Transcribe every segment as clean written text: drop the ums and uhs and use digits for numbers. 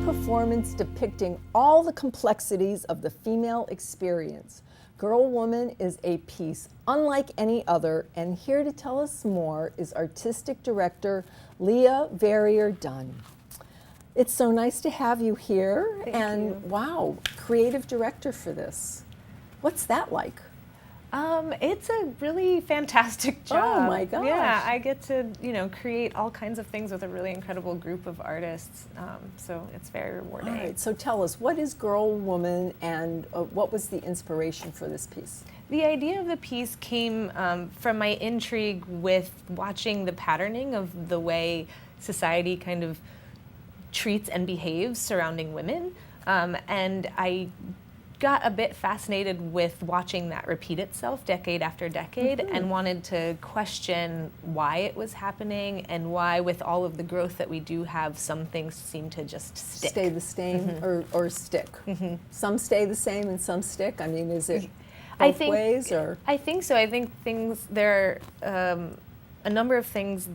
performance depicting all the complexities of the female experience. Girl Woman is a piece unlike any other, and here to tell us more is artistic director Leah Verrier-Dunn. It's so nice to have you here. Thank you. Wow, creative director for this. What's that like? It's a really fantastic job. Oh my gosh. Yeah, I get to, create all kinds of things with a really incredible group of artists. So it's very rewarding. All right, so tell us, what is Girl Woman, and what was the inspiration for this piece? The idea of the piece came from my intrigue with watching the patterning of the way society kind of treats and behaves surrounding women. And I got a bit fascinated with watching that repeat itself decade after decade, and wanted to question why it was happening and why, with all of the growth that we do have, some things seem to just stick. Stay the same or stick. Some stay the same and some stick. I mean, is it both ways? Or? I think so. I think there are a number of things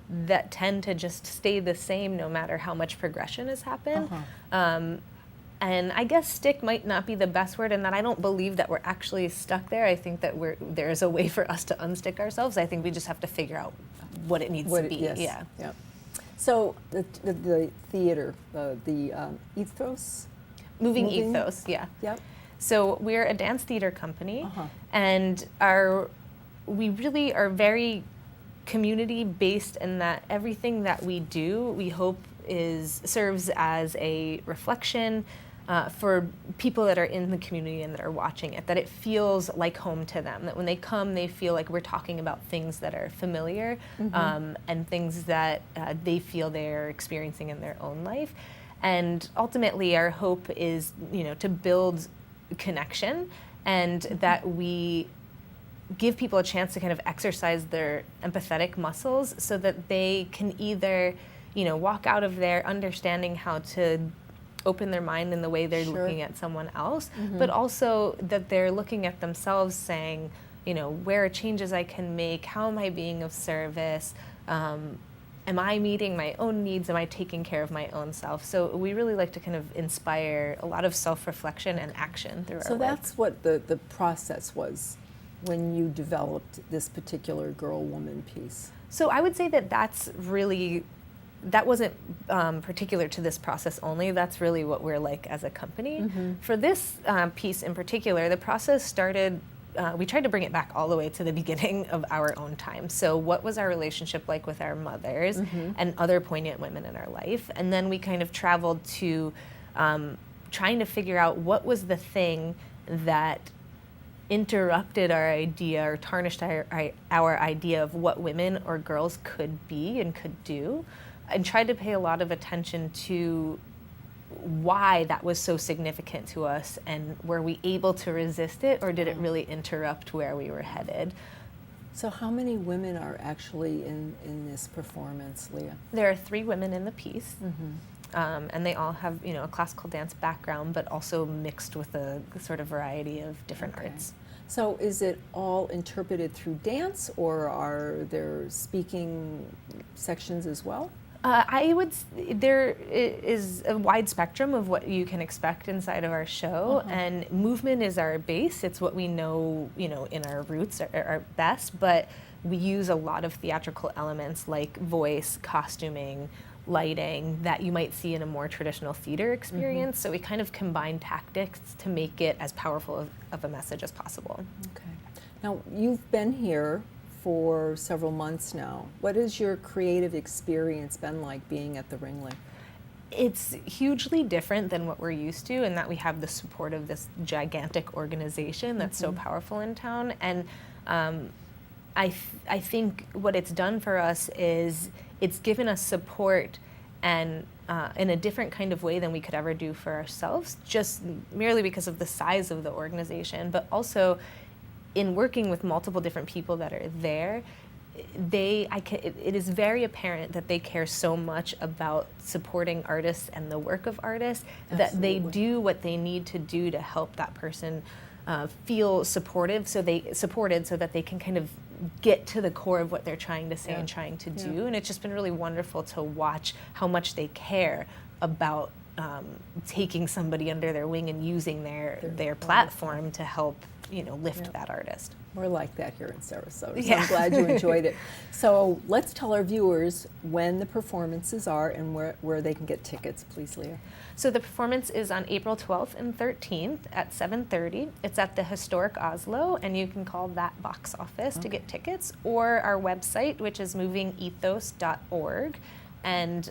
that tend to just stay the same no matter how much progression has happened. And I guess stick might not be the best word, in that I don't believe that we're actually stuck there. I think that there is a way for us to unstick ourselves. I think we just have to figure out what it needs to be. Yes. Yeah. So the theater, the Ethos? Moving Ethos, yeah. Yep. So we're a dance theater company, and we really are very community-based in that everything that we do, we hope serves as a reflection for people that are in the community and that are watching it, that it feels like home to them, that when they come they feel like we're talking about things that are familiar, and things that they feel they're experiencing in their own life. And ultimately our hope is, to build connection, and that we give people a chance to kind of exercise their empathetic muscles so that they can either walk out of there understanding how to open their mind in the way they're looking at someone else, but also that they're looking at themselves saying, where are changes I can make? How am I being of service? Am I meeting my own needs? Am I taking care of my own self? So we really like to kind of inspire a lot of self-reflection and action through our work. So that's what the process was when you developed this particular Girl Woman piece. So I would say that wasn't particular to this process only. That's really what we're like as a company. For this piece in particular, the process started, we tried to bring it back all the way to the beginning of our own time. So what was our relationship like with our mothers and other poignant women in our life? And then we kind of traveled to trying to figure out what was the thing that interrupted our idea or tarnished our idea of what women or girls could be and could do, and tried to pay a lot of attention to why that was so significant to us, and were we able to resist it, or did it really interrupt where we were headed? So how many women are actually in this performance, Leah? There are 3 women in the piece, and they all have a classical dance background, but also mixed with a sort of variety of different arts. So is it all interpreted through dance, or are there speaking sections as well? There is a wide spectrum of what you can expect inside of our show, and movement is our base. It's what we know, in our roots are best, but we use a lot of theatrical elements like voice, costuming, lighting that you might see in a more traditional theater experience. So we kind of combine tactics to make it as powerful of a message as possible. Okay. Now, you've been here for several months now. What has your creative experience been like being at the Ringling? It's hugely different than what we're used to, in that we have the support of this gigantic organization that's so powerful in town. And I think what it's done for us is it's given us support, and in a different kind of way than we could ever do for ourselves, just merely because of the size of the organization, but also in working with multiple different people that are there. It is very apparent that they care so much about supporting artists and the work of artists, that they do what they need to do to help that person feel supported, so that they can kind of get to the core of what they're trying to say and trying to do. And it's just been really wonderful to watch how much they care about taking somebody under their wing and using their platform to help, lift that artist. We're like that here in Sarasota, so Yeah. I'm glad you enjoyed it. So let's tell our viewers when the performances are and where they can get tickets, please, Leah. So the performance is on April 12th and 13th at 7:30. It's at the Historic Oslo, and you can call that box office to get tickets, or our website, which is movingethos.org. And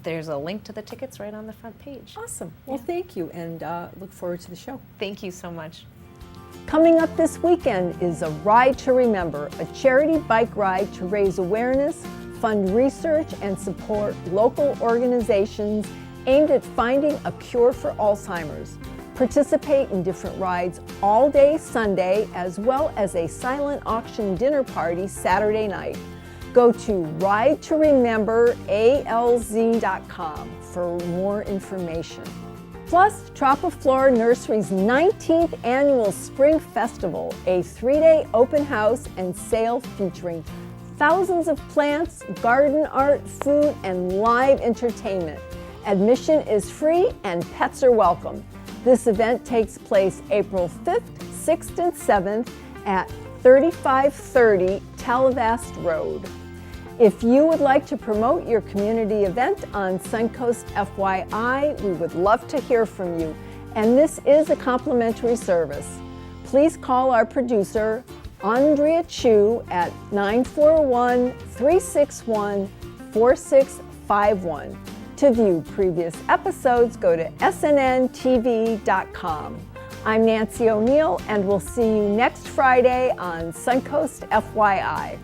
there's a link to the tickets right on the front page. Awesome. Well, thank you, and look forward to the show. Thank you so much. Coming up this weekend is a Ride to Remember, a charity bike ride to raise awareness, fund research, and support local organizations aimed at finding a cure for Alzheimer's. Participate in different rides all day Sunday, as well as a silent auction dinner party Saturday night. Go to ridetorememberalz.com for more information. Plus, Tropiflora Nursery's 19th annual Spring Festival, a 3-day open house and sale featuring thousands of plants, garden art, food, and live entertainment. Admission is free and pets are welcome. This event takes place April 5th, 6th, and 7th at 3530 Talavast Road. If you would like to promote your community event on Suncoast FYI, we would love to hear from you, and this is a complimentary service. Please call our producer, Andrea Chu, at 941-361-4651. To view previous episodes, go to snntv.com. I'm Nancy O'Neill, and we'll see you next Friday on Suncoast FYI.